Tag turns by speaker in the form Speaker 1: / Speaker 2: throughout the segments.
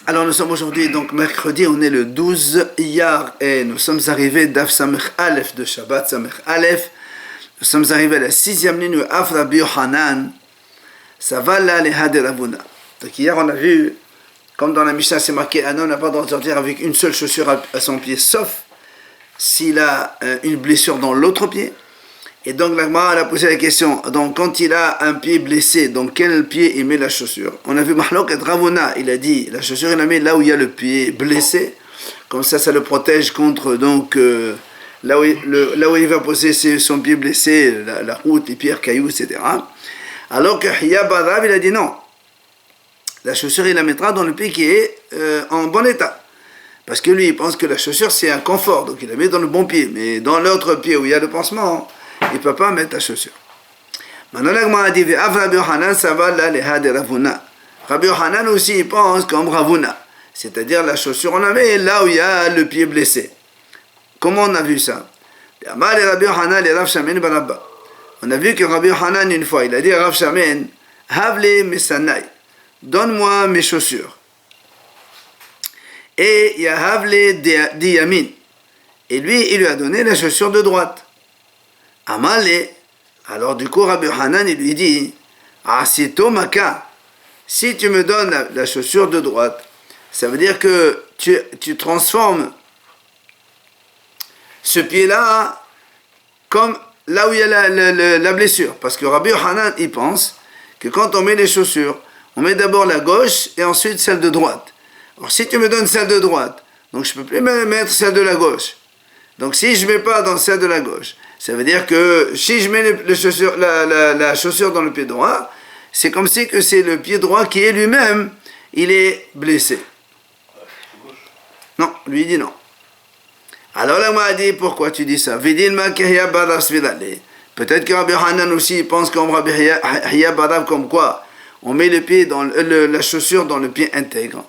Speaker 1: Alors nous sommes aujourd'hui, donc mercredi, on est le 12 Iyar et nous sommes arrivés d'Af Samech Aleph de Shabbat Samech Aleph. Nous sommes arrivés à la 6e ligne Af Rabbi Yochanan. Ça va là les Hade Ravuna. Donc hier on a vu, comme dans la Mishnah c'est marqué, un homme n'a pas le droit de sortir avec une seule chaussure à son pied, sauf s'il a une blessure dans l'autre pied. Et donc l'Agmara a posé la question, donc quand il a un pied blessé, dans quel pied il met la chaussure? On a vu Mahlok et Ravuna, il a dit, la chaussure il la met là où il y a le pied blessé, comme ça le protège contre donc là où il va poser son pied blessé, la route, les pierres, cailloux, etc. Alors que Hiya Barav, il a dit non, la chaussure il la mettra dans le pied qui est en bon état. Parce que lui il pense que la chaussure c'est un confort, donc il la met dans le bon pied, mais dans l'autre pied où il y a le pansement, il ne peut pas mettre la chaussure. Maintenant, l'Agma a dit Rabbi Yochanan, ça va là les Hade Ravuna. Rabbi Yochanan aussi, il pense comme Ravuna. C'est-à-dire la chaussure, on la met là où il y a le pied blessé. Comment on a vu ça? On a vu que Rabbi Yochanan, une fois, il a dit à Rav Shamen, Havle Mesanai, donne-moi mes chaussures. Et il y a Havle Diyamin. Et lui, il lui a donné la chaussure de droite. Amale, alors du coup Rabbi Yochanan il lui dit, Asito Maka, si tu me donnes la chaussure de droite, ça veut dire que tu transformes ce pied-là comme là où il y a la blessure. Parce que Rabbi Yochanan il pense que quand on met les chaussures, on met d'abord la gauche et ensuite celle de droite. Alors si tu me donnes celle de droite, donc je ne peux plus mettre celle de la gauche. Donc si je ne mets pas dans celle de la gauche, ça veut dire que si je mets la chaussure dans le pied droit, c'est comme si que c'est le pied droit qui est lui-même, il est blessé. Non, lui il dit non. Alors là, moi, a dit, pourquoi tu dis ça? Peut-être que Rabbi Yochanan aussi pense comme Rabbi Hiya Barav, comme quoi on met le pied dans la chaussure dans le pied intègre.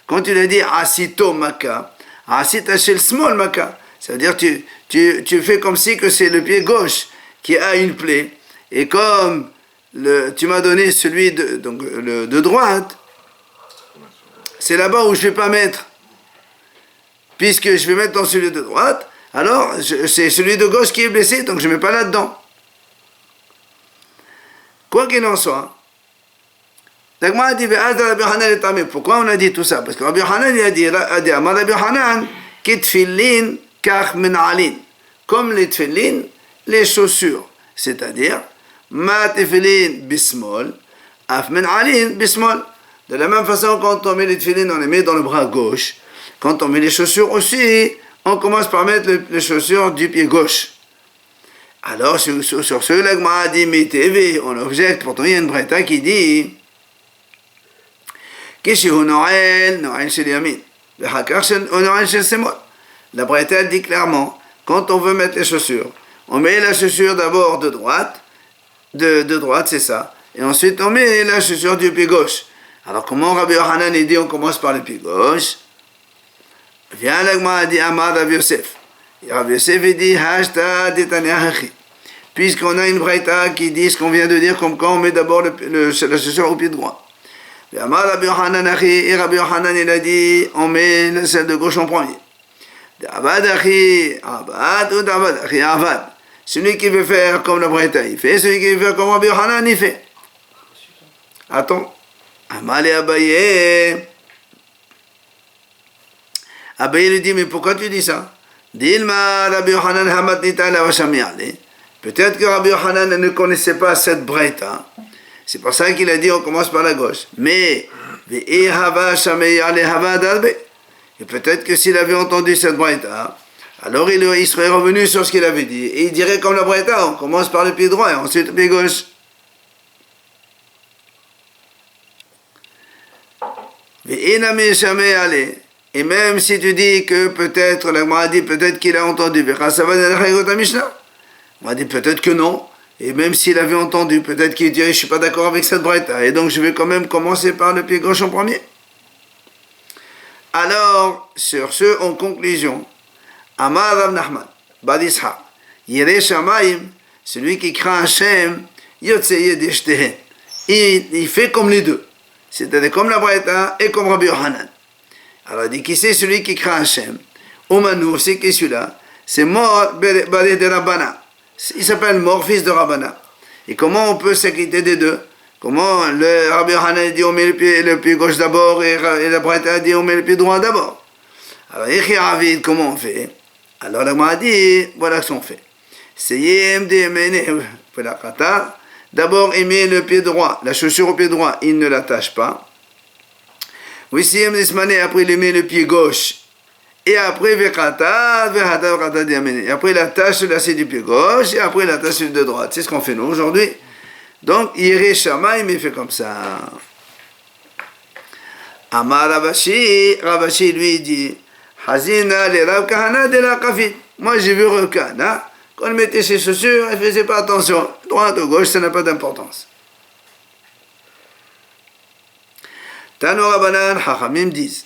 Speaker 1: Quand il a dit Asito Maka, Asita shel small Maka, ça veut dire tu fais comme si que c'est le pied gauche qui a une plaie. Et comme tu m'as donné celui de droite, c'est là-bas où je ne vais pas mettre. Puisque je vais mettre dans celui de droite, alors c'est celui de gauche qui est blessé, donc je ne mets pas là-dedans. Quoi qu'il en soit, l'Agma a dit, pourquoi on a dit tout ça? Parce que Rabbi Yochanan il a dit, Rabbi Yochanan, kitfilin kach menalin, comme les tefillin, les chaussures, c'est-à-dire ma tefillin bismol, af menalin bismol. De la même façon, quand on met les tefillin, on les met dans le bras gauche. Quand on met les chaussures aussi, on commence par mettre les chaussures du pied gauche. Alors sur ce, l'Agma a dit, mais TV, on objecte, pourtant il y a une braïta qui dit Kishihu Noël shel yamin, v'hakar Noël shel semol. La braïta dit clairement, quand on veut mettre les chaussures, on met la chaussure d'abord de droite, de droite c'est ça, et ensuite on met la chaussure du pied gauche. Alors comment Rabbi Yochanan dit on commence par le pied gauche? Viens l'Agma a dit Amar Rav Yosef. Rav Yosef dit Hashta Detaniahachi. Puisqu'on a une braïta qui dit ce qu'on vient de dire, comme quand on met d'abord la chaussure au pied droit. Amar Rabbi Yochanan Achi, et Rabbi Yochanan il a dit on met celle de gauche en premier. Avad Achi, Avad ou Avad Achi, Avad. Celui qui veut faire comme la braïta il fait, celui qui veut faire comme Rabbi Yochanan il fait. Attends. Amar et Abaye. Abaye lui dit mais pourquoi tu dis ça? Dilma Rabbi Yochanan Hamad Nitala Vashamiale. Peut-être que Rabbi Yochanan ne connaissait pas cette braïta. C'est pour ça qu'il a dit on commence par la gauche. Mais et peut-être que s'il avait entendu cette braïta, alors il serait revenu sur ce qu'il avait dit. Et il dirait comme la braïta, on commence par le pied droit et ensuite le pied gauche. Et même si tu dis que peut-être, la Gemara dit peut-être qu'il a entendu, on a dit peut-être que non. Et même s'il avait entendu, peut-être qu'il dirait je ne suis pas d'accord avec cette braïta. Et donc je vais quand même commencer par le pied gauche en premier. Alors, sur ce, en conclusion, Amar Rav Nachman, Bad Ishaq, Yireh Shamayim, celui qui craint Hashem, Yotzei Yedeshtehen. Il fait comme les deux. c'est-à-dire comme la Braïta et comme Rabbi Yochanan. Alors il dit, qui c'est celui qui craint Hachem? Oumanou, c'est qui celui-là? C'est Mor Balé de Rabbana. Il s'appelle Mor, fils de Rabbana. Et comment on peut s'acquitter des deux? Comment le Rabbi Yochanan dit on met le pied gauche d'abord et la Braïta dit on met le pied droit d'abord? Alors, Yechi Avid, comment on fait? Alors, la Gemara dit, voilà ce qu'on fait. C'est Yem de Yemene, d'abord, il met le pied droit, la chaussure au pied droit, il ne l'attache pas. Oui, si Yem Nismane, après, il met le pied gauche. Et après, Vekata, Diamene. Et après, il attache le lacet du pied gauche, et après, il attache celui de droite. C'est ce qu'on fait nous aujourd'hui. Donc, Yere Shamaim, il fait comme ça. Amar Ravashi, Ravashi lui dit, Hazina le Rav Kahana de la Kafit. Moi j'ai vu Rav Kahana, quand il mettait ses chaussures, il ne faisait pas attention. Droite ou gauche, ça n'a pas d'importance. Tano Rabbanan, Chachamim disent,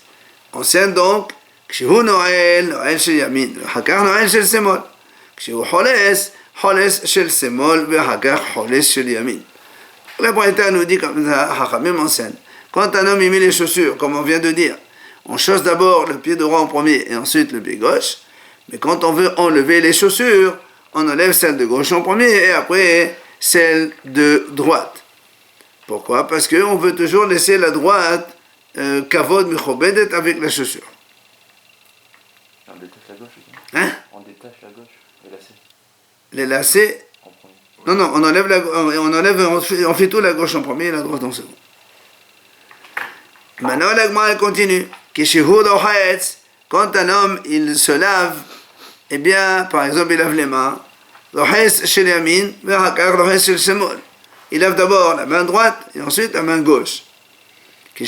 Speaker 1: on sait donc, Kshihu Noël, Noël shel Yamin, Hakar Noël shel Semol. Kshihu Choles, Choles shel Semol, Hakar Choles shel Yamin. La Braïta nous dit comme ça, Chachamim enseigne. Quand un homme y met les chaussures, comme on vient de dire, on chausse d'abord le pied droit en premier et ensuite le pied gauche. Mais quand on veut enlever les chaussures, on enlève celle de gauche en premier et après celle de droite. Pourquoi? Parce qu'on veut toujours laisser la droite kavod mechobedet avec la chaussure.
Speaker 2: On détache la gauche aussi.
Speaker 1: Hein?
Speaker 2: On détache la gauche, les lacets.
Speaker 1: Les lacets?
Speaker 2: En premier.
Speaker 1: Non, on fait tout la gauche en premier et la droite en second. Maintenant, la Gemara continue. Quand un homme il se lave, eh bien, par exemple, il lave les mains. Il lave d'abord la main droite et ensuite la main gauche. Quand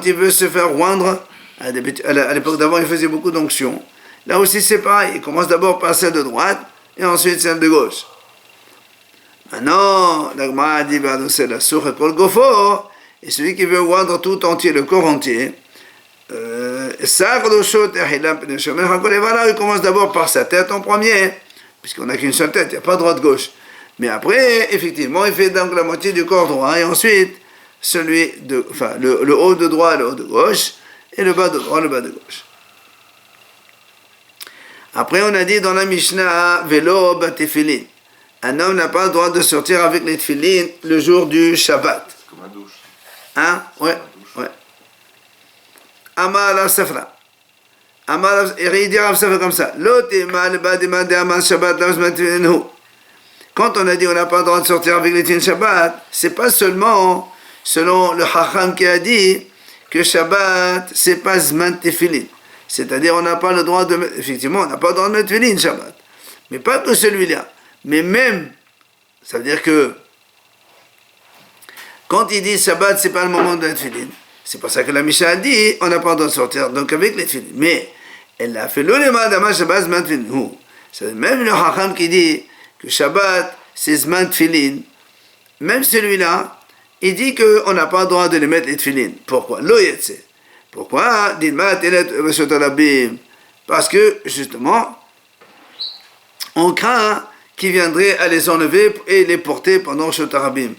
Speaker 1: il veut se faire oindre, à l'époque d'avant, il faisait beaucoup d'onctions. Là aussi, c'est pareil. Il commence d'abord par celle de droite et ensuite celle de gauche. Maintenant, la Gemara dit, c'est la source pour le gofo, et celui qui veut oindre tout entier, le corps entier, il commence d'abord par sa tête en premier, puisqu'on n'a qu'une seule tête, il n'y a pas droite-gauche. Mais après, effectivement, il fait donc la moitié du corps droit, et ensuite, le haut de droit et le haut de gauche, et le bas de droit, le bas de gauche. Après, on a dit dans la Mishnah, Velo Batefilin. Un homme n'a pas le droit de sortir avec les tefilines le jour du Shabbat.
Speaker 2: C'est comme la douche.
Speaker 1: Hein? Ouais. Amar Rav Safra. Il dit Rav Safra comme ça. Quand on a dit on n'a pas le droit de sortir avec les tefilines Shabbat, c'est pas seulement selon le Chacham qui a dit que Shabbat, c'est pas Zman Tefilin. C'est-à-dire on n'a pas le droit de... Effectivement, on n'a pas le droit de mettre tefilin Shabbat. Mais pas que celui-là. Mais même, ça veut dire que quand il dit Shabbat, c'est pas le moment de la tefilin. C'est pour ça que la Mishnah a dit, on n'a pas le droit de sortir donc avec les tefilin. Mais elle a fait l'olema d'ama Shabbat zman tefilin. C'est même le Chacham qui dit que Shabbat, c'est zman tefilin. Même celui-là, il dit qu'on n'a pas le droit de les mettre les tefilin. Pourquoi? Lo yetse. Pourquoi? Parce que, justement, on craint qui viendrait à les enlever et les porter pendant Shotarabim.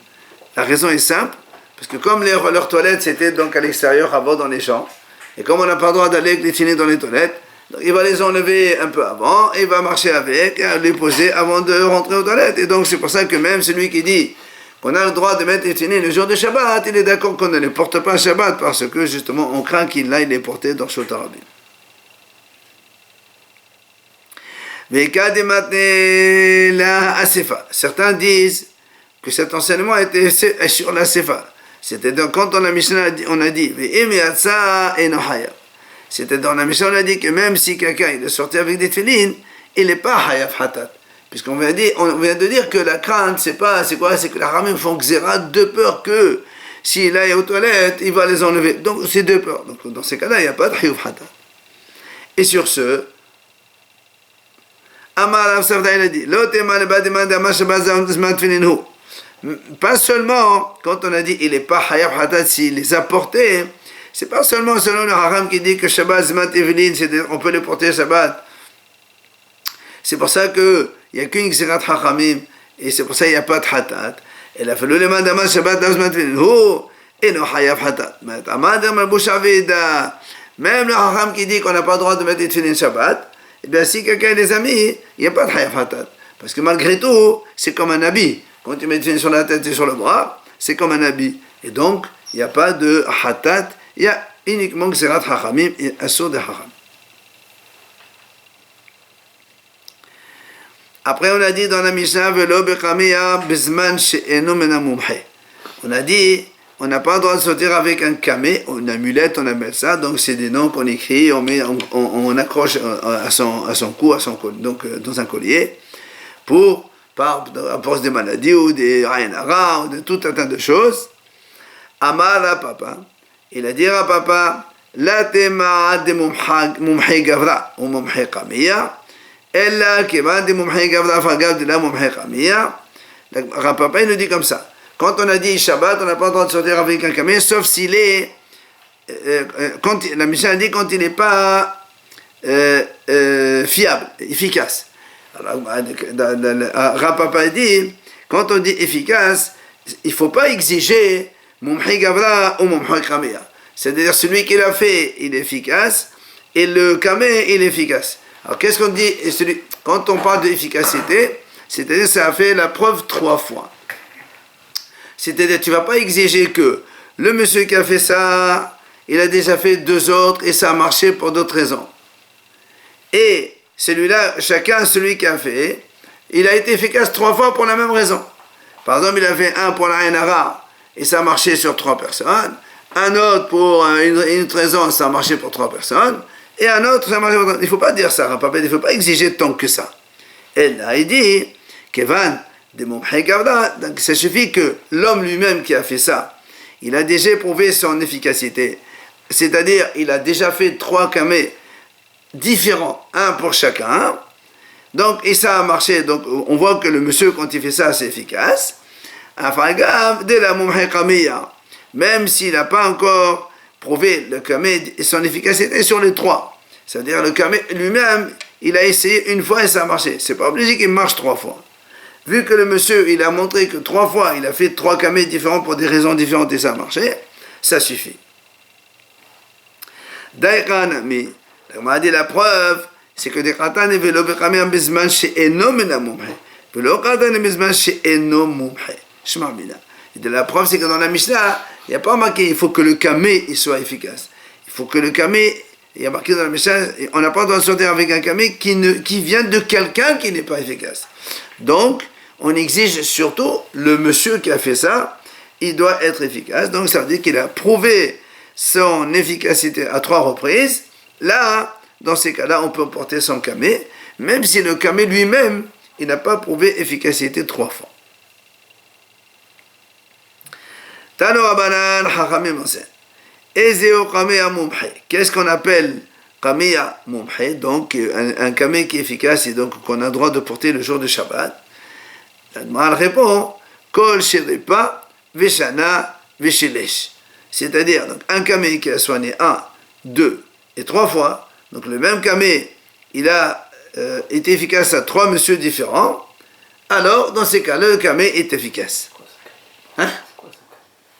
Speaker 1: La raison est simple, parce que comme leurs toilettes c'était donc à l'extérieur, avant dans les champs, et comme on n'a pas le droit d'aller avec les tefilin dans les toilettes, donc il va les enlever un peu avant, et il va marcher avec, et les poser avant de rentrer aux toilettes. Et donc c'est pour ça que même celui qui dit qu'on a le droit de mettre les tefilin le jour de Shabbat, il est d'accord qu'on ne les porte pas à Shabbat, parce que justement on craint qu'il aille les porter dans Shotarabim. Certains disent que cet enseignement était sur la Sefa. C'était donc quand dans la Mishnah on a dit c'était dans la Mishnah on a dit que même si quelqu'un est sorti avec des tefilin, il n'est pas Hayav Hatat. Puisqu'on vient de dire que la crainte, c'est quoi? C'est que la Ramim font Xéra de peur que s'il aille aux toilettes, il va les enlever. Donc c'est deux peurs. Donc dans ces cas-là, il n'y a pas de Hayav Hatat. Et sur ce, Amar Rav Safra il a dit, pas seulement, quand on a dit il n'est pas Hayav Hatat s'il les a portés, c'est pas seulement selon le Haram qui dit que Shabbat Zman Tefilin, on peut les porter Shabbat. C'est pour ça qu'il n'y a qu'une Xerat Hachamim, et c'est pour ça qu'il n'y a pas de Hatat. אלא אפילו למאן דאמר שבת דאוס מתפילין, הוא אינו חייב חטאת. זאת אומרת, אמר דאמר בושה ועדה, même le Hacham qui dit qu'on n'a pas le droit de mettre des tefilin Shabbat, eh bien si quelqu'un a des amis, il n'y a pas de Chayav Hatat. Parce que malgré tout, c'est comme un habit. Quand tu mets des tefilin sur la tête et sur le bras, c'est comme un habit. Et donc, il n'y a pas de Hatat, il y a uniquement Gzerat Hachamim et Assur de Hacham. Après, on a dit dans la Mishnah, Velo Bechamiya Bizman She'enu Mena Mumhe. On a dit, on n'a pas le droit de sortir avec un camé, une amulette, on appelle ça, donc c'est des noms qu'on écrit, on accroche à son cou, donc dans un collier, à cause des maladies ou des Aïnara, ou de tout un tas de choses. Amar à papa, il a dit à papa, La tema de mumhe gavra, ou mumhe kamiya, ella kema de mumhe gavra, fagav de la mumhe kamiya. Papa, il nous dit comme ça. Quand on a dit Shabbat, on n'a pas le droit de sortir avec un camé, sauf s'il est, la Mishnah dit quand il n'est pas fiable, efficace. Alors, Rapapa dit, quand on dit efficace, il ne faut pas exiger Mumhi Gavra ou Mumhi Kameya. C'est-à-dire celui qui l'a fait, il est efficace, et le camé, il est efficace. Alors qu'est-ce qu'on dit quand on parle d'efficacité, c'est-à-dire que ça a fait la preuve 3 fois. C'est-à-dire, tu ne vas pas exiger que le monsieur qui a fait ça, il a déjà fait 2 autres et ça a marché pour d'autres raisons. Et celui-là, celui qui a fait, il a été efficace 3 fois pour la même raison. Par exemple, il a fait un pour la Aïnara et ça a marché sur 3 personnes. Un autre pour une autre raison, ça a marché pour 3 personnes. Et un autre, ça a marché pour 3 personnes. Il ne faut pas dire ça, papa, il ne faut pas exiger tant que ça. Et là, il dit, Kevan, donc ça suffit que l'homme lui-même qui a fait ça, il a déjà éprouvé son efficacité. C'est-à-dire, il a déjà fait 3 camés différents, un pour chacun. Donc, et ça a marché. Donc, on voit que le monsieur, quand il fait ça, c'est efficace. Même s'il n'a pas encore prouvé le camé et son efficacité sur les 3. C'est-à-dire, le camé lui-même, il a essayé une fois et ça a marché. C'est pas obligé qu'il marche 3 fois. Vu que le monsieur, il a montré que 3 fois, il a fait 3 camés différents pour des raisons différentes et ça a marché, ça suffit. Daïkanami, on m'a dit la preuve, c'est que des katan et velo bekamé en bisman chez enom en amumhe. Velo katan et bisman chez enom mumhe. Shmamina. Et de la preuve, c'est que dans la Mishnah, il n'y a pas marqué, il faut que le camé il soit efficace. Il faut que le camé, il y a marqué dans la Mishnah, on n'a pas le droit de sortir avec un camé qui vient de quelqu'un qui n'est pas efficace. Donc, on exige surtout le monsieur qui a fait ça, il doit être efficace. Donc ça veut dire qu'il a prouvé son efficacité à 3 reprises. Là, dans ces cas-là, on peut porter son camé, même si le camé lui-même, il n'a pas prouvé efficacité 3 fois. Tano Rabanan Hachamim enseigne. Ezeo Kameya Mumhe. Qu'est-ce qu'on appelle Kameya Mumhe? Donc un camé qui est efficace et donc qu'on a le droit de porter le jour de Shabbat. Elle répond Kol Shiripa Veshana Veshilesh. C'est-à-dire donc, un camé qui a soigné 1, 2 et 3 fois. Donc le même camé, il a été efficace à 3 messieurs différents. Alors dans ces cas-là, le camé est efficace. Hein?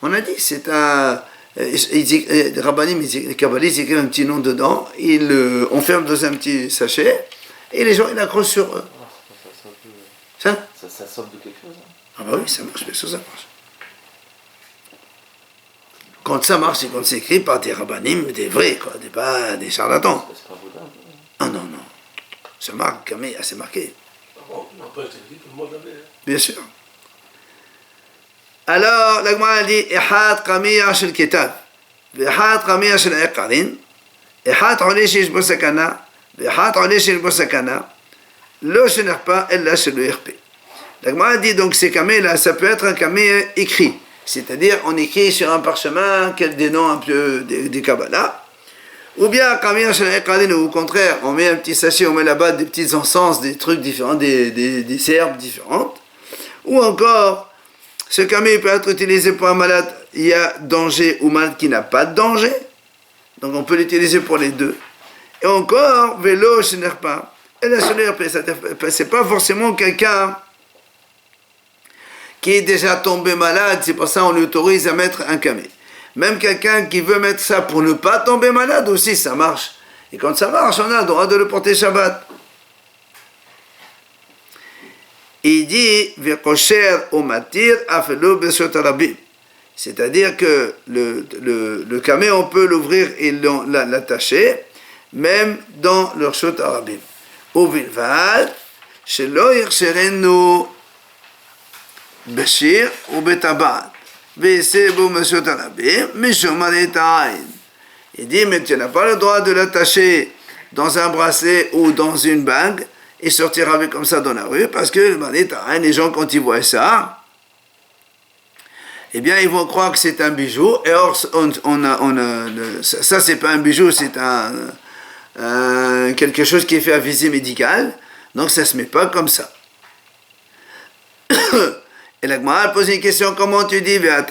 Speaker 1: On a dit, c'est un. Les rabbinim, les kabbalistes, ils écrivent un petit nom dedans, ils enferment dans un petit sachet, et les gens, ils l'accrochent sur eux.
Speaker 2: Ça sort de quelque chose.
Speaker 1: Ah bah oui, ça marche, bien sûr, ça marche. Quand ça marche, c'est quand c'est écrit par des rabbinim, des vrais, quoi, pas des charlatans.
Speaker 2: C'est pas vaudin.
Speaker 1: Ah non, non. Ça marque, Camille, c'est marqué.
Speaker 3: Bon, après, c'est dit, tout le monde l'avait.
Speaker 1: Bien sûr. Alors, la Gemara dit Ehad Kamiya shel Ketab, Ehad Kamiya shel Eqarin, Ehad Ole sheyesh bo sakana, Ehad Ole sheyesh bo sakana, Lo shenerpa ella shel l'ERP. La Gemara dit donc ces camés là, ça peut être un camé écrit, c'est-à-dire on écrit sur un parchemin des noms un peu des Kabbalah, ou bien Kamiya shel Eqarin, ou au contraire, on met un petit sachet, on met là-bas des petits encens, des trucs différents, des herbes différentes, ou encore ce camé peut être utilisé pour un malade, il y a danger ou malade qui n'a pas de danger. Donc on peut l'utiliser pour les deux. Et encore, vélo, ce n'est pas. Et la c'est pas forcément quelqu'un qui est déjà tombé malade, c'est pour ça qu'on l'autorise à mettre un camé. Même quelqu'un qui veut mettre ça pour ne pas tomber malade aussi, ça marche. Et quand ça marche, on a le droit de le porter Shabbat. Il dit, c'est-à-dire que le camé, on peut l'ouvrir et l'attacher, même dans le Rshot Arabim. ובלבד שלא יכשרנו בשיר ובטבעת ויעשה בו משות הרבים משום מראית העין. Il dit, mais tu n'as pas le droit de l'attacher dans un bracelet ou dans une bague et sortir avec comme ça dans la rue, parce que les gens, quand ils voient ça, eh bien, ils vont croire que c'est un bijou, et or, ça, c'est pas un bijou, c'est quelque chose qui est fait à visée médicale, donc ça se met pas comme ça. Et la Gemara pose une question, comment tu dis, la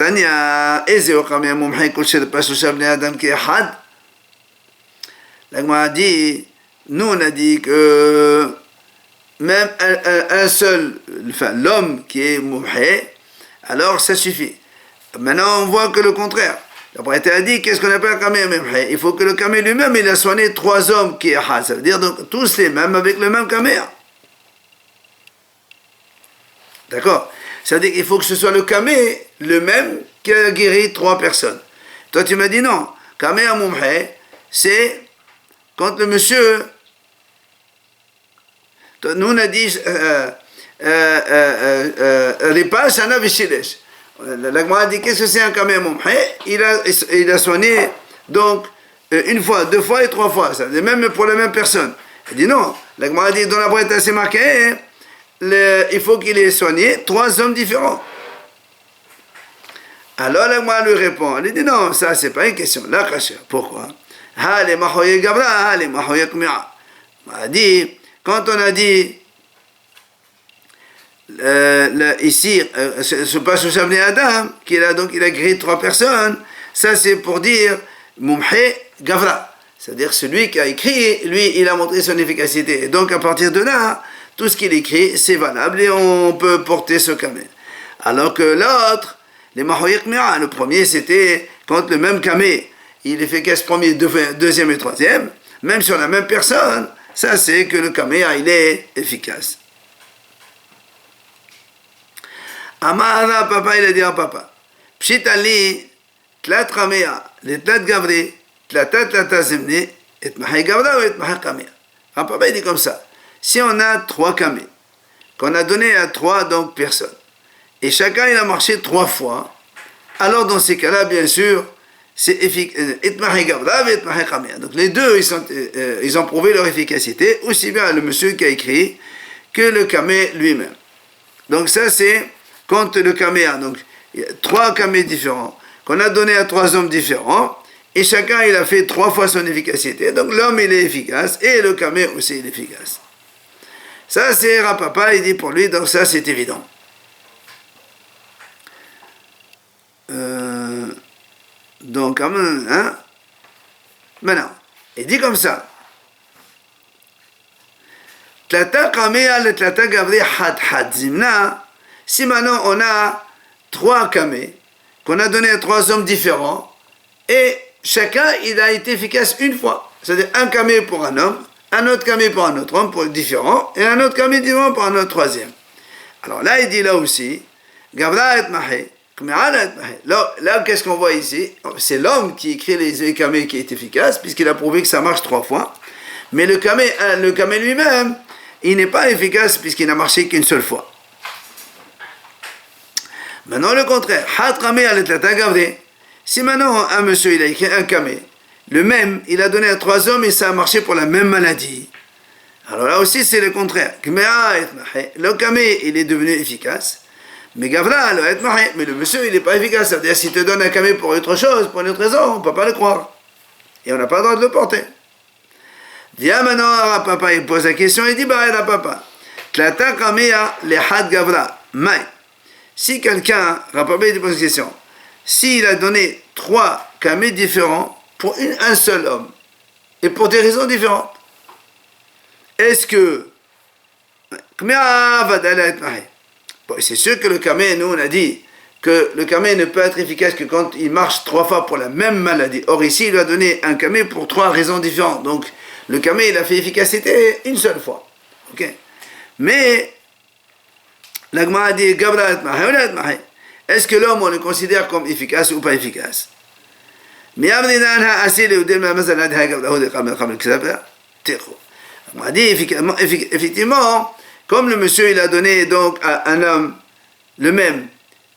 Speaker 1: Gemara dit, nous on a dit que même un seul, enfin l'homme qui est mumhé, alors ça suffit. Maintenant on voit que le contraire. La Braïta a dit, qu'est-ce qu'on appelle un kamé mumhé? Il faut que le kamé lui-même, il a soigné 3 hommes qui est had. Ça veut dire donc tous les mêmes avec le même kamé. D'accord? C'est-à-dire qu'il faut que ce soit le kamé, le même, qui a guéri 3 personnes. Toi, tu m'as dit non. Kamé à mumhé, c'est quand le monsieur... Nous, on a dit... Ripa, Shana, Vishilesh. La Gemara a dit, qu'est-ce que c'est un kamé à mumhé? Il a soigné, donc, 1 fois, 2 fois et 3 fois. Ça veut dire même pour la même personne. Il dit non. La Gemara a dit, dans la Braïta, c'est marqué... il faut qu'il ait soigné 3 hommes différents. Alors la Gemara lui répond, elle dit non, ça c'est pas une question. La kasha, pourquoi? Elle a dit, quand on a dit ici, ce pas sous Shavnei Adam, il a guéri 3 personnes, ça c'est pour dire Mumhe Gavra, c'est-à-dire celui qui a écrit, lui il a montré son efficacité. Et donc à partir de là, tout ce qu'il écrit, c'est valable et on peut porter ce kamé. Alors que l'autre, les mahoyek mira, le premier c'était quand le même kamé, il est efficace premier, deuxième et troisième, même sur la même personne, ça c'est que le kamé, il est efficace. Amara, papa, il a dit à papa, Pshitali, tlat kamea, les tlat gavri, tlat zemne, et mahay gavra ou et mahay kamea. Papa, il dit comme ça. Si on a 3 kamés, qu'on a donné à 3 donc personnes, et chacun il a marché 3 fois, alors dans ces cas-là, bien sûr, c'est efficace. Donc les deux, ils ont prouvé leur efficacité, aussi bien le monsieur qui a écrit que le kamé lui-même. Donc ça c'est quand le kamé a donc 3 kamés différents, qu'on a donné à 3 hommes différents, et chacun il a fait 3 fois son efficacité. Donc l'homme il est efficace, et le kamé aussi il est efficace. Ça, c'est Rapapa, il dit pour lui, donc ça, c'est évident. Donc, hein? Maintenant, il dit comme ça. Tlata kamea le tlata gavri had zimna. Si maintenant on a 3 kamés, qu'on a donné à 3 hommes différents, et chacun, il a été efficace 1 fois. C'est-à-dire un kamé pour un homme, un autre kamé pour un autre homme différent, et un autre kamé différent pour un autre troisième. Alors là, il dit là aussi, Gavra et Mahé, là, qu'est-ce qu'on voit ici? C'est l'homme qui écrit les kamés qui est efficace, puisqu'il a prouvé que ça marche 3 fois. Mais le kamé lui-même, il n'est pas efficace, puisqu'il n'a marché qu'une seule fois. Maintenant, le contraire. Si maintenant, un monsieur, il a écrit un kamé, le même, il a donné à 3 hommes et ça a marché pour la même maladie. Alors là aussi, c'est le contraire. Le kamé, il est devenu efficace. Mais Gavra, mais le monsieur, il n'est pas efficace. C'est-à-dire, s'il te donne un kamé pour autre chose, pour une autre raison, on ne peut pas le croire. Et on n'a pas le droit de le porter. Viens maintenant, papa, il pose la question, il dit, papa, Tlata kamea le had Gavra, mai. Si quelqu'un, papa, il pose la question, s'il a donné 3 kamés différents, pour un seul homme, et pour des raisons différentes. Est-ce que Bon, c'est sûr que le camé, nous on a dit que le camé ne peut être efficace que quand il marche 3 fois pour la même maladie. Or ici, il lui a donné un camé pour 3 raisons différentes. Donc, le camé, il a fait efficacité une seule fois. Ok. Mais, l'agma a dit, est-ce que l'homme, on le considère comme efficace ou pas efficace? Mais on a dit, effectivement, comme le monsieur, il a donné donc à un homme le même,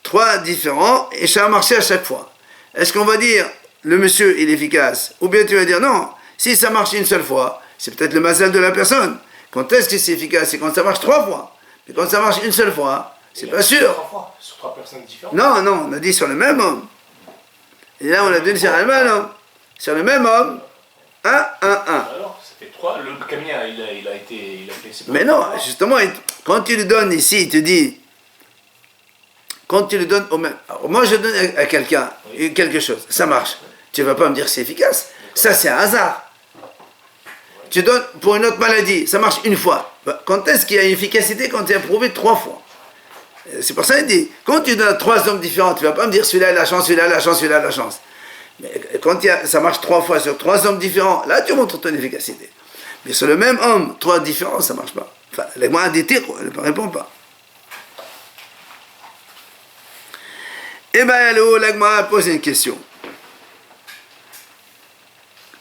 Speaker 1: 3 différents, et ça a marché à chaque fois. Est-ce qu'on va dire, le monsieur, il est efficace? Ou bien tu vas dire, non, si ça marche une seule fois, c'est peut-être le mazal de la personne. Quand est-ce que c'est efficace? C'est quand ça marche 3 fois. Mais quand ça marche une seule fois, c'est pas sûr.
Speaker 3: 3 fois, sur 3 personnes différentes.
Speaker 1: Non, non, on a dit sur le même homme. Et là, on a dit sur le même homme. Sur le même homme, 1, 1, 1.
Speaker 3: Alors, ça fait 3. Le camion, il a fait.
Speaker 1: Mais non, justement, quand tu le donnes ici, il te dit, quand tu le donnes au même. Alors, moi, je donne à quelqu'un quelque chose, ça marche. Tu ne vas pas me dire que c'est efficace. Ça, c'est un hasard. Tu donnes pour une autre maladie, ça marche une fois. Quand est-ce qu'il y a une efficacité? Quand tu as prouvé 3 fois. C'est pour ça qu'il dit, quand tu donnes 3 hommes différents, tu ne vas pas me dire celui-là a la chance, celui-là a la chance, celui-là a la chance. Mais quand ça marche 3 fois sur 3 hommes différents, là tu montres ton efficacité. Mais sur le même homme, 3 différents, ça ne marche pas. Enfin, les moyens des tirs, elle ne répond pas. Eh bien, l'agma pose une question.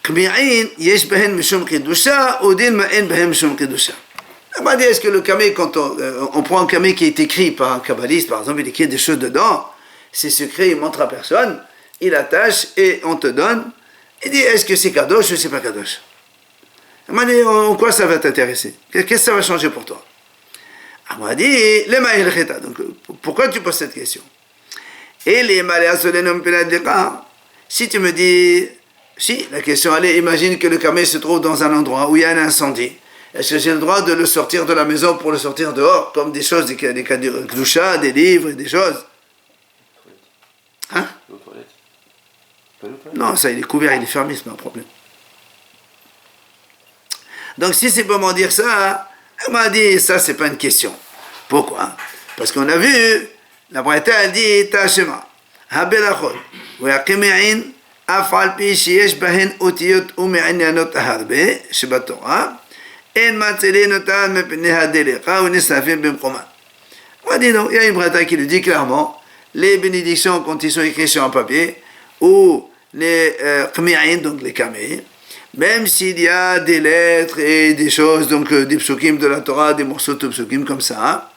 Speaker 1: On dit, est-ce que le camé, quand on prend un camé qui est écrit par un kabbaliste, par exemple, il écrit des choses dedans, c'est secret, il montre à personne, il attache et on te donne, il dit, est-ce que c'est kadosh ou c'est pas kadosh? On m'a dit, en quoi ça va t'intéresser? Qu'est-ce que ça va changer pour toi? On m'a dit, les maïl cheta. Donc, pourquoi tu poses cette question? Et les maléas solenum peladeka. Si tu me dis, si, la question elle est, imagine que le camé se trouve dans un endroit où il y a un incendie. Est-ce que j'ai le droit de le sortir de la maison pour le sortir dehors, comme des choses, des kdusha, des livres, des choses? Hein? Non, ça, il est couvert, il est fermé, c'est pas un problème. Donc, si c'est pour m'en dire ça, elle m'a dit, ça, c'est pas une question. Pourquoi? Parce qu'on a vu, la Braïta a dit, Tashema, Habelachol, Weakeme'in, Afal pi sheyesh bahen otiyot ume'inyanot harbe, Shebatorah, En matzele notan mepne hadelecha ou nesafim bimkoma. On dit non, il y a une Braïta qui le dit clairement, les bénédictions quand ils sont écrits sur un papier, ou les kmi'in, donc les kamé, même s'il y a des lettres et des choses, donc des psukim de la Torah, des morceaux de psukim comme ça,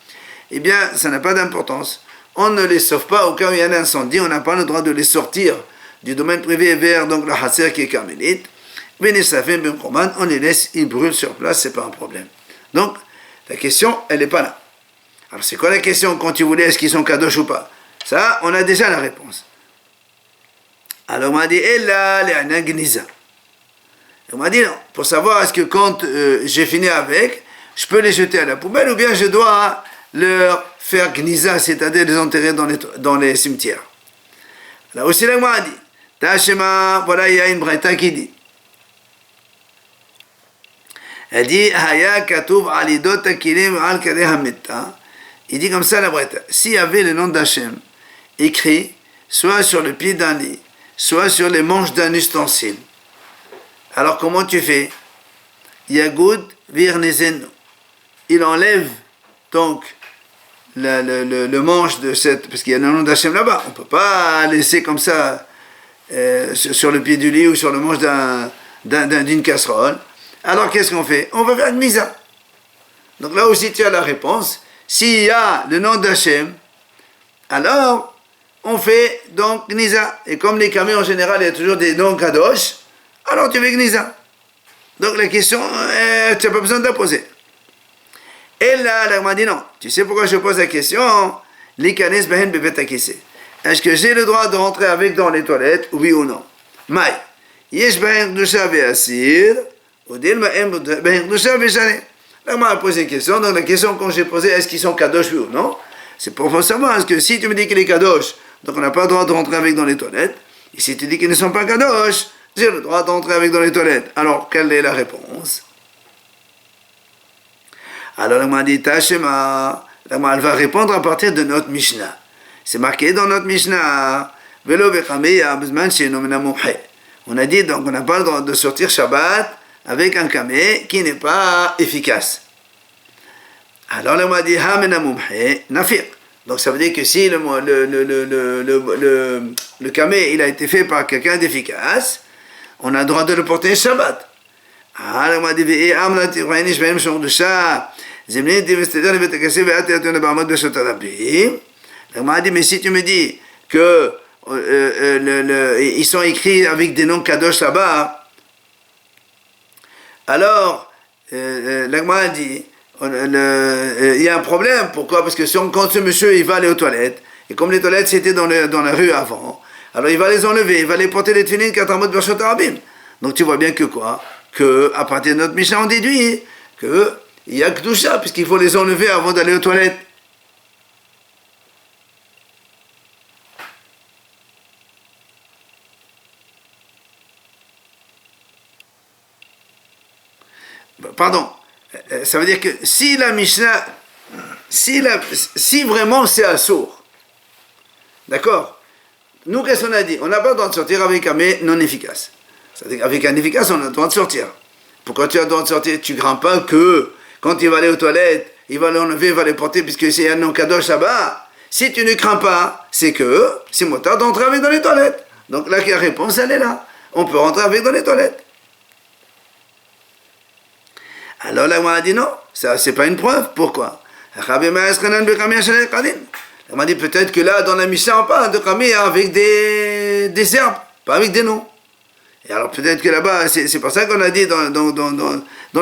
Speaker 1: eh bien, ça n'a pas d'importance. On ne les sauve pas au cas où il y a un incendie, on n'a pas le droit de les sortir du domaine privé vers donc la Hatser qui est carmélite. On les laisse, ils brûlent sur place, c'est pas un problème. Donc, la question, elle n'est pas là. Alors, c'est quoi la question quand tu voulais, est-ce qu'ils sont kadosh ou pas? Ça, on a déjà la réponse. Alors, on m'a dit, on m'a dit, non, pour savoir est-ce que quand j'ai fini avec, je peux les jeter à la poubelle ou bien je dois leur faire gniza, c'est-à-dire les enterrer dans les cimetières. Là aussi, là, on m'a dit, Tashema, voilà, il y a une braïta qui dit, elle dit, Haya katouv alidot akilim al kadeh hametta. Il dit comme ça la braïta. S'il y avait le nom d'Hachem écrit, soit sur le pied d'un lit, soit sur les manches d'un ustensile, alors comment tu fais? Yagud virnezeno. Il enlève donc le manche de cette, parce qu'il y a le nom d'Hachem là-bas. On ne peut pas laisser comme ça sur le pied du lit ou sur le manche d'une casserole. Alors qu'est-ce qu'on fait? On va faire une misa. Donc là aussi tu as la réponse. S'il y a le nom d'Hachem, alors on fait donc Gnisa. Et comme les kamés en général, il y a toujours des noms kadosh, alors tu fais Gnisa. Donc la question, tu n'as pas besoin de la poser. Et là, elle m'a dit non. Tu sais pourquoi je pose la question? L'ikanes behen bebet akise. Est-ce que j'ai le droit de rentrer avec dans les toilettes, oui ou non? Maï. Yesh behen kdusha ve'asir. Là, on m'a posé une question. Donc, la question qu'on j'ai posée, est-ce qu'ils sont kadosh, oui ou non? C'est pour savoir, est-ce que si tu me dis qu'il est kadosh, donc on n'a pas le droit de rentrer avec dans les toilettes. Et si tu dis qu'ils ne sont pas kadosh, j'ai le droit d'entrer avec dans les toilettes. Alors, quelle est la réponse? Alors, on m'a dit, Tashema, Elle va répondre à partir de notre Mishnah. C'est marqué dans notre Mishnah. On a dit donc on n'a pas le droit de sortir Shabbat avec un kameh qui n'est pas efficace. Alors on m'a dit nafiq. Donc ça veut dire que si le kameh il a été fait par quelqu'un d'efficace, on a le droit de le porter Shabbat. Alors on m'a dit on m'a dit mais si tu me dis que ils sont écrits avec des noms kadosh là-bas, alors l'agma a dit il y a un problème. Pourquoi? Parce que quand ce monsieur il va aller aux toilettes, et comme les toilettes c'était dans la rue avant, alors il va les enlever, il va les porter les tefillin katamot b'shot harabim. Donc tu vois bien que quoi? Que à partir de notre Mishnah on déduit que il y a kedusha puisqu'il faut les enlever avant d'aller aux toilettes. Pardon, ça veut dire que si la Mishnah, si vraiment c'est assourd, d'accord, nous qu'est-ce qu'on a dit? On n'a pas le droit de sortir avec un mais non efficace. C'est-à-dire qu'avec un efficace, on a le droit de sortir. Pourquoi tu as le droit de sortir? Tu ne crains pas que quand il va aller aux toilettes, il va l'enlever, il va les porter, puisque c'est un nom kadosh là-bas. Si tu ne crains pas, c'est que c'est motard d'entrer avec dans les toilettes. Donc la réponse, elle est là. On peut rentrer avec dans les toilettes. Alors là, on a dit non, ça c'est pas une preuve. Pourquoi? On m'a dit peut-être que là, dans la Mishnah, on parle de kameh avec des herbes, pas avec des noms. Et alors peut-être que là-bas, c'est pour ça qu'on a dit dans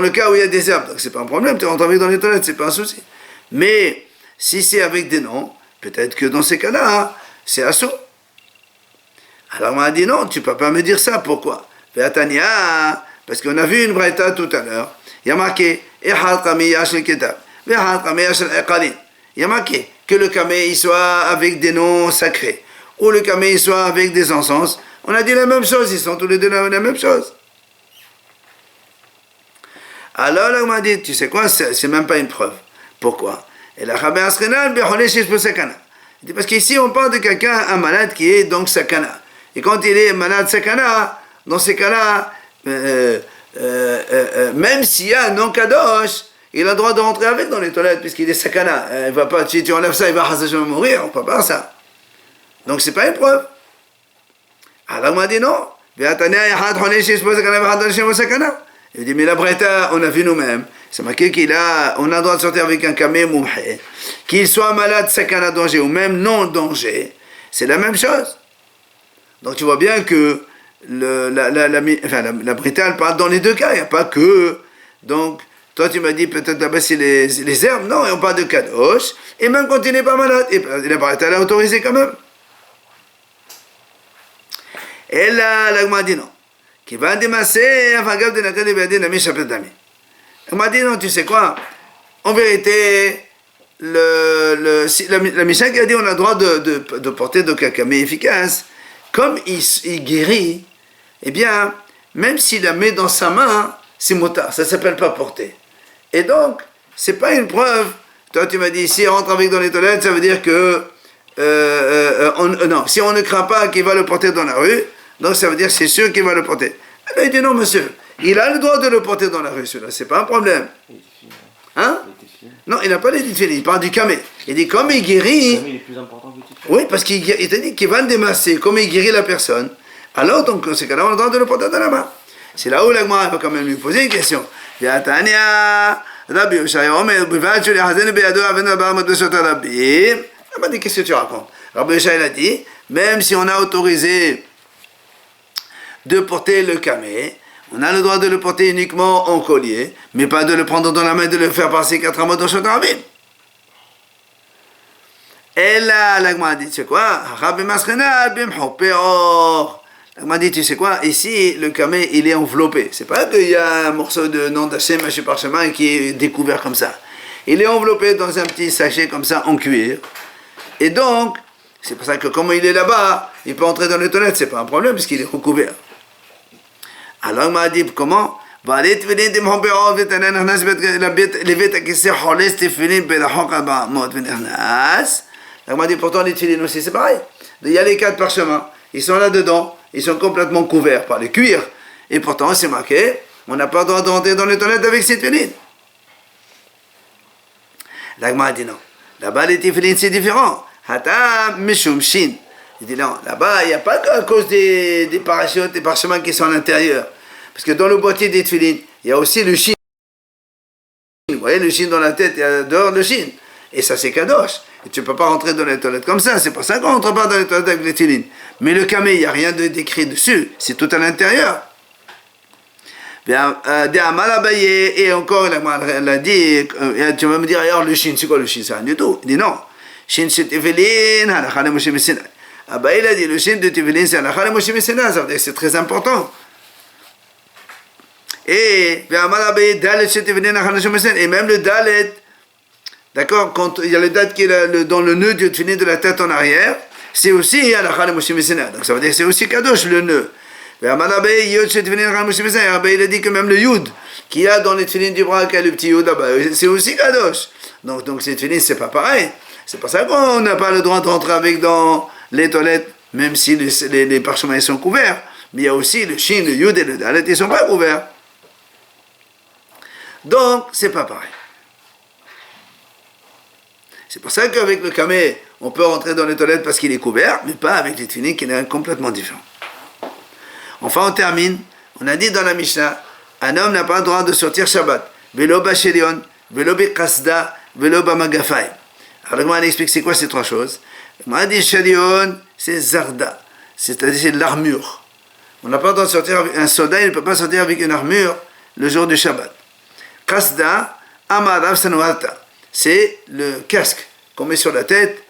Speaker 1: le cas où il y a des herbes, donc c'est pas un problème, tu rentres avec dans les toilettes, c'est pas un souci. Mais si c'est avec des noms, peut-être que dans ces cas-là, c'est assaut. Alors on m'a dit non, tu peux pas me dire ça. Pourquoi? Parce qu'on a vu une braïta tout à l'heure. Il y a marqué il y a marqué que le kameh il soit avec des noms sacrés ou le kameh il soit avec des encens. On a dit la même chose, ils sont tous les deux la même chose. Alors là on m'a dit tu sais quoi, c'est même pas une preuve. Pourquoi? Et la il dit parce qu'ici on parle de quelqu'un, un malade qui est donc sakana. Et quand il est malade sakana, dans ces cas-là même s'il y a un non kadosh, il a le droit de rentrer avec dans les toilettes puisqu'il est sakana. Il va pas, si tu enlèves ça, il va mourir, on peut pas ça. Donc c'est pas une preuve. Alors on m'a dit non. Il dit mais la braïta, on a vu nous-mêmes. C'est marqué on a le droit de sortir avec un kameh mouhé, qu'il soit malade, sakana, danger ou même non danger. C'est la même chose. Donc tu vois bien que la braïta elle parle dans les deux cas, il n'y a pas que. Donc, toi tu m'as dit peut-être là-bas c'est les herbes, non, et on parle de kadosh, et même quand il n'est pas malade, et la braïta elle a autorisé quand même. Et là, l'agma dit non. Qui va démasser, enfin, garde de la tête de la Mishnah d'ami. Elle m'a dit non, tu sais quoi, en vérité, la Mishnah qui a dit on a le droit de porter de kameh efficace, comme il guérit, eh bien, même s'il la met dans sa main, c'est motard, ça ne s'appelle pas porter. Et donc, c'est pas une preuve. Toi, tu m'as dit, si on rentre avec dans les toilettes, ça veut dire que, non, si on ne craint pas qu'il va le porter dans la rue, donc ça veut dire que c'est sûr qu'il va le porter. Alors, il dit, non, monsieur, il a le droit de le porter dans la rue, celui-là, c'est pas un problème. Hein? Non, il n'a pas les tefillin, il parle du kameh. Il dit, comme il guérit...
Speaker 2: Le kameh est plus important que le tefillin.
Speaker 1: Oui, parce qu'il te dit qu'il va le démasser, comme il guérit la personne. Alors, donc, dans ce cas-là, on a le droit de le porter dans la main. C'est là où l'agma va quand même lui poser une question. Rabbi Yoshaya Omer, elle m'a dit, qu'est-ce que tu racontes? Rabbi Yoshaya a dit, même si on a autorisé de porter le kameh, on a le droit de le porter uniquement en collier, mais pas de le prendre dans la main et de le faire passer 4 mois dans Shot Harabim. Et là, l'agma a dit, tu sais quoi? Rabbi Maschena, bimho peor. L'agma a dit, tu sais quoi? Ici, le kameh, il est enveloppé. C'est pas qu'il y a un morceau de nom d'Hachem, chez parchemin, qui est découvert comme ça. Il est enveloppé dans un petit sachet comme ça, en cuir. Et donc, c'est pour ça que comme il est là-bas, il peut entrer dans les toilettes, c'est pas un problème, puisqu'il est recouvert. Alors, il m'a dit, comment? ועלי תפילין תמחום בעוב ותנן נכנס לבית הכיסא חולס תפילין ברחוק 400 ונכנס. L'agma dit pourtant les tefilin aussi c'est pareil. Il y a les 4 parchemins, ils sont là-dedans, ils sont complètement couverts par les cuirs. Et pourtant c'est marqué, on n'a pas le droit de rentrer dans les toilettes avec ces tefilin. L'agma dit non. Là-bas les tefilin c'est différent. Hata mishum shin. Il dit non, là-bas il n'y a pas qu'à cause des parachutes, des parchemins qui sont à l'intérieur. Parce que dans le boîtier des tefilin, il y a aussi le shin. Vous voyez le shin dans la tête, il y a dehors le shin. Et ça c'est kadosh. Et tu ne peux pas rentrer dans les toilettes comme ça. C'est pour ça qu'on ne rentre pas dans les toilettes avec les tefilin. Mais le camé, il n'y a rien d'écrit dessus. C'est tout à l'intérieur. Et encore, elle a dit, tu vas me dire, alors le shin, c'est quoi le shin? C'est rien du tout. Il dit non. Shin c'est tefilin, halakha le Moshe Messina. Abba, il a dit, le shin de tefilin, c'est halakha le Moshe Messina. Ça veut dire que c'est très important. Et même le dalet, d'accord, quand il y a le dalet qui est dans le nœud du tefilin de la tête en arrière, c'est aussi halakha le Moshe Messina. Donc ça veut dire que c'est aussi kadosh le nœud. Il a dit que même le yud qu'il y a dans les tefilin du bras, le petit yud, c'est aussi kadosh. Donc ces tefilin, c'est pas pareil. C'est pour ça qu'on n'a pas le droit de rentrer avec dans les toilettes, même si les parchemins sont couverts. Mais il y a aussi le shin, le yud et le dalet, ils ne sont pas couverts. Donc, c'est pas pareil. C'est pour ça qu'avec le camé, on peut rentrer dans les toilettes parce qu'il est couvert, mais pas avec les tefilin qui est complètement différent. Enfin, on termine. On a dit dans la Mishnah, un homme n'a pas le droit de sortir Shabbat. Velo b'shelion, velo b'kasda, velo b'magafay. Alors, comment on explique c'est quoi ces 3 choses? On a dit shelion, c'est zarda, c'est-à-dire c'est l'armure. On n'a pas le droit de sortir avec un soldat, il ne peut pas sortir avec une armure le jour du Shabbat. Kasda, amarav sanuata, c'est le casque qu'on met sur la tête.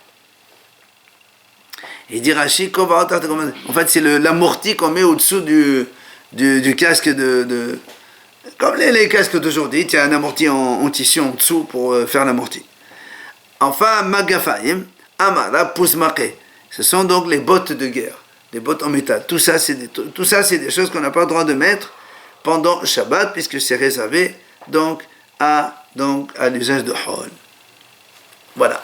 Speaker 1: Et dit Rashi, en fait, c'est l'amorti qu'on met au-dessous du casque comme les casques d'aujourd'hui. Il y a un amorti en tissu en dessous pour faire l'amorti. Enfin, magafayim, amara, pusmake. Ce sont donc les bottes de guerre, les bottes en métal. Tout ça, c'est des choses qu'on n'a pas le droit de mettre pendant Shabbat, puisque c'est réservé donc à l'usage de Hol. Voilà.